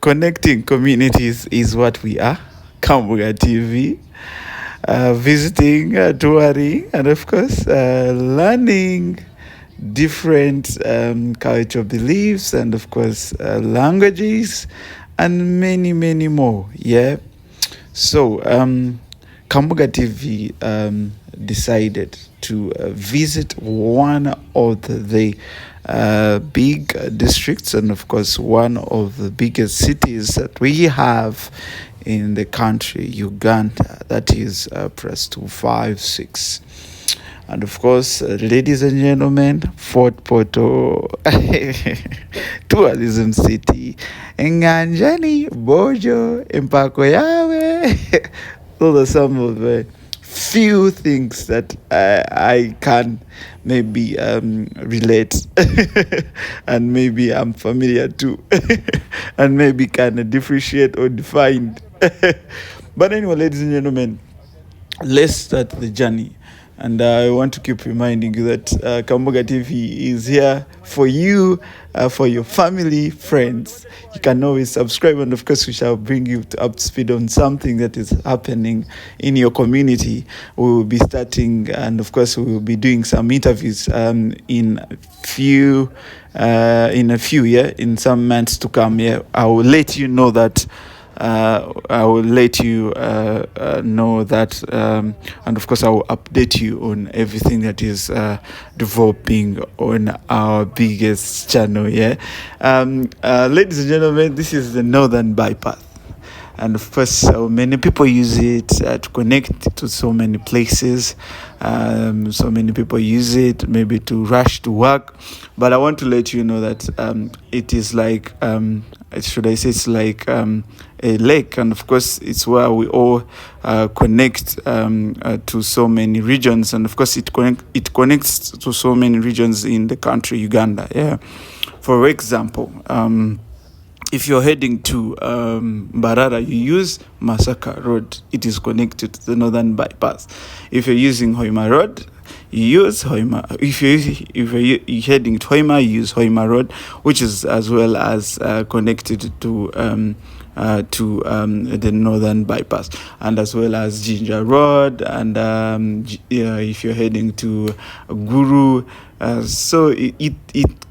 connecting communities is what we are. Kambuga TV. Visiting, touring, and of course, learning different cultural beliefs and of course languages and many more. Yeah. So Kambuga TV decided to visit one of the big districts and of course one of the biggest cities that we have in the country, Uganda. That is +256. And of course, ladies and gentlemen, Fort Portal tourism city, Nganjani, Bojo, Empako Yawe. Those are some of the few things that I can maybe relate and maybe I'm familiar to and maybe can differentiate or define. But anyway, ladies and gentlemen, let's start the journey. And I want to keep reminding you that Kambuga TV is here for you, for your family, friends. You can always subscribe, and of course, we shall bring you up to speed on something that is happening in your community. We will be starting, and of course, we will be doing some interviews in some months to come. Yeah, I will let you know that. I will let you know that, and of course I will update you on everything that is developing on our biggest channel. Yeah, ladies and gentlemen, this is the Northern Bypass. And of course, many people use it to connect to so many places. So many people use it maybe to rush to work. But I want to let you know that it is like, it's like a lake. And of course, it's where we all connect to so many regions. And of course, it connects to so many regions in the country, Uganda. Yeah. For example, if you're heading to Mbarara, you use Masaka Road. It is connected to the Northern Bypass. If you're using Hoima Road, you use Hoima. If you're heading to Hoima, you use Hoima Road, which is as well as connected to the Northern Bypass, and as well as Ginger Road, and if you're heading to Guru, so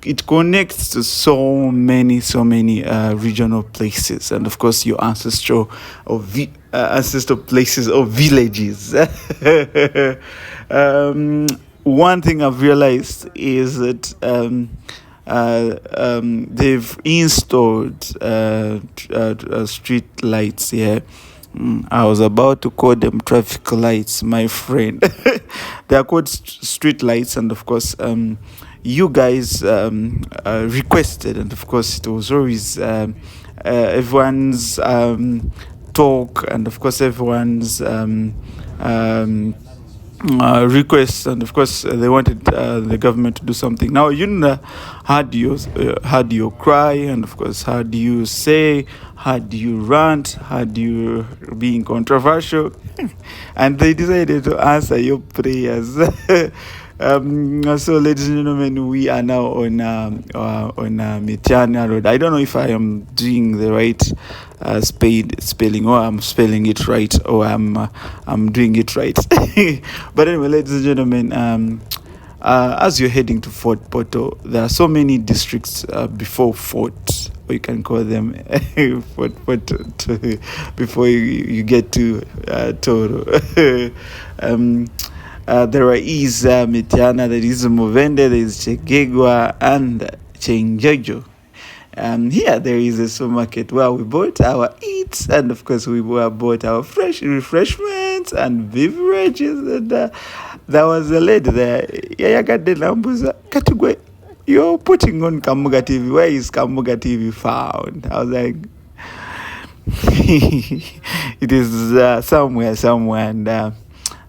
it connects to so many regional places, and of course your ancestral places or villages. One thing I've realized is that they've installed street lights here. I was about to call them traffic lights, my friend. They are called street lights, and of course, you guys requested, and of course, it was always everyone's talk, and of course, everyone's requests, and of course they wanted the government to do something. Now how do you cry, and of course how do you say, how do you rant, how do you being controversial, and they decided to answer your prayers. So ladies and gentlemen, we are now on Mitiana Road. I don't know if I am doing the right spelling, or I'm spelling it right, or I'm doing it right. But anyway, ladies and gentlemen, as you're heading to Fort Portal, there are so many districts before Fort, or you can call them Fort Portal, before you get to Tooro. There is Mitiana, there is Movende, there is Chegegwa, and Chenjojo. Here there is a supermarket where we bought our eats, and of course we bought our fresh refreshments and beverages. And there was a lady there. You're putting on Kambuga TV. Where is Kambuga TV found? I was like, it is somewhere,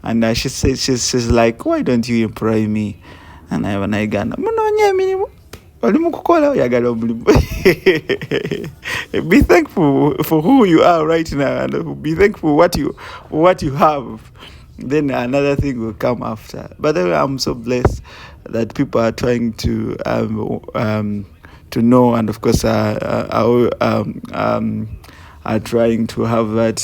and she said, she's like, why don't you employ me? And I got be thankful for who you are right now, and be thankful what you have. Then another thing will come after. But I'm so blessed that people are trying to to know, and of course are trying to have that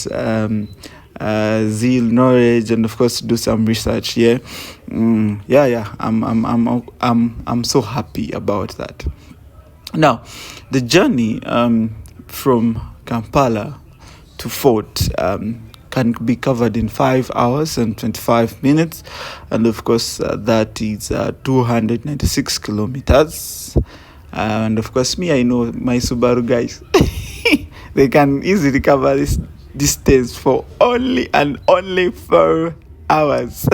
zeal, knowledge, and of course do some research. Yeah, yeah. I'm so happy about that. Now, the journey from Kampala to Fort can be covered in 5 hours and 25 minutes, and of course that is 296 kilometers. And of course, me, I know my Subaru guys. They can easily cover this distance for only and only 4 hours.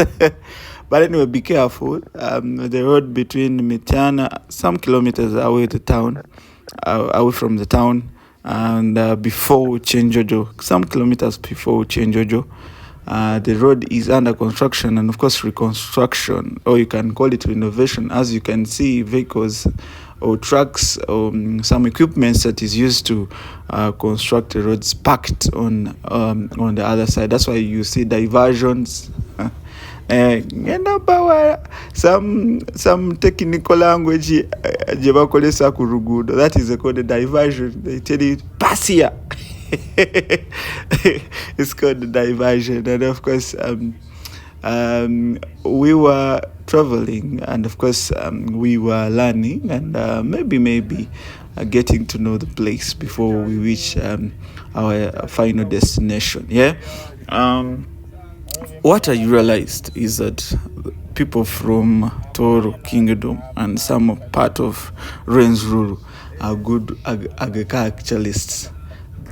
But anyway, be careful. The road between Mitiana, some kilometers away the town, away from the town, and before Chenjojo, some kilometers before Chenjojo, the road is under construction and of course reconstruction, or you can call it renovation. As you can see, vehicles or trucks or some equipment that is used to construct the roads packed on the other side. That's why you see diversions. Some technical language gye bakozesa ku luguudo, that is called a diversion. They tell you pass here. It's called the diversion. And of course we were traveling, and of course we were learning and maybe getting to know the place before we reach our final destination. Yeah. What I realized is that people from Tooro Kingdom and some part of Rwenzururu are good agriculturalists.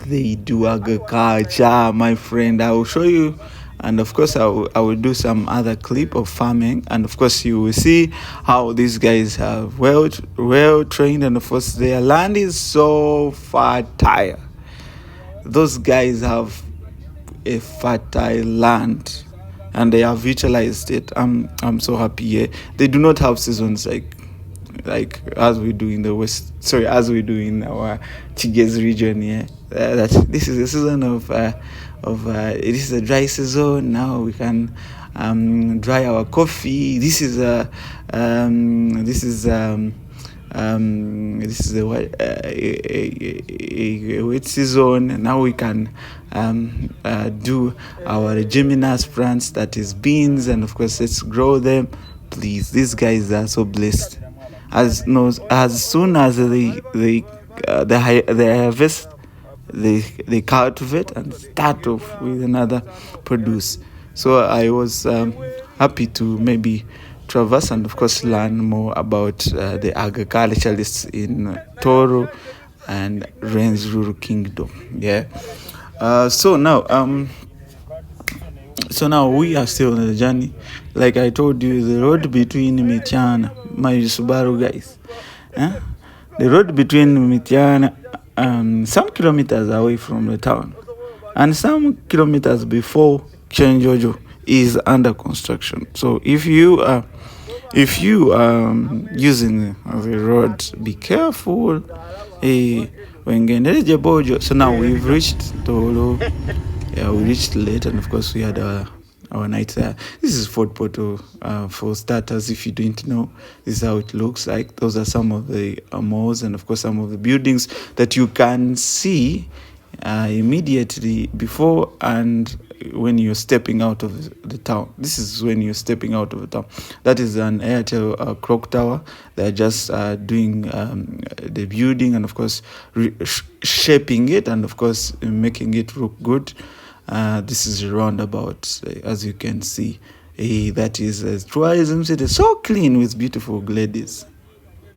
They do agriculture, my friend. I will show you, and of course I will do some other clip of farming, and of course you will see how these guys are well trained, and of course their land is so fertile. Those guys have a fertile land and they have utilized it. I'm so happy. Yeah, they do not have seasons like as we do in the west. Sorry, as we do in our Tigez region. Yeah, that this is a season of it is a dry season. Now we can dry our coffee. This is a wet season, and now we can do our leguminous plants, that is beans, and of course let's grow them. Please, these guys are so blessed. As soon as they harvest, they cultivate and start off with another produce. So I was happy to maybe traverse and of course learn more about the agriculturalists in Tooro and Rwenzururu Kingdom. Yeah. So now we are still on the journey. Like I told you, the road between Mitiana, my Subaru guys, the road between Mitiana, some kilometers away from the town, and some kilometers before Chenjojo is under construction. So if you are using the road, be careful. So now we've reached Tooro. Yeah, we reached late, and of course we had our night there. This is Fort Portal. For starters, if you didn't know, this is how it looks like. Those are some of the malls and of course some of the buildings that you can see immediately before and when you're stepping out of the town. This is when you're stepping out of the town. That is an Airtel clock tower. They're just doing the building and of course shaping it and of course making it look good. This is a roundabout, as you can see. That is a tourism city, so clean with beautiful ladies.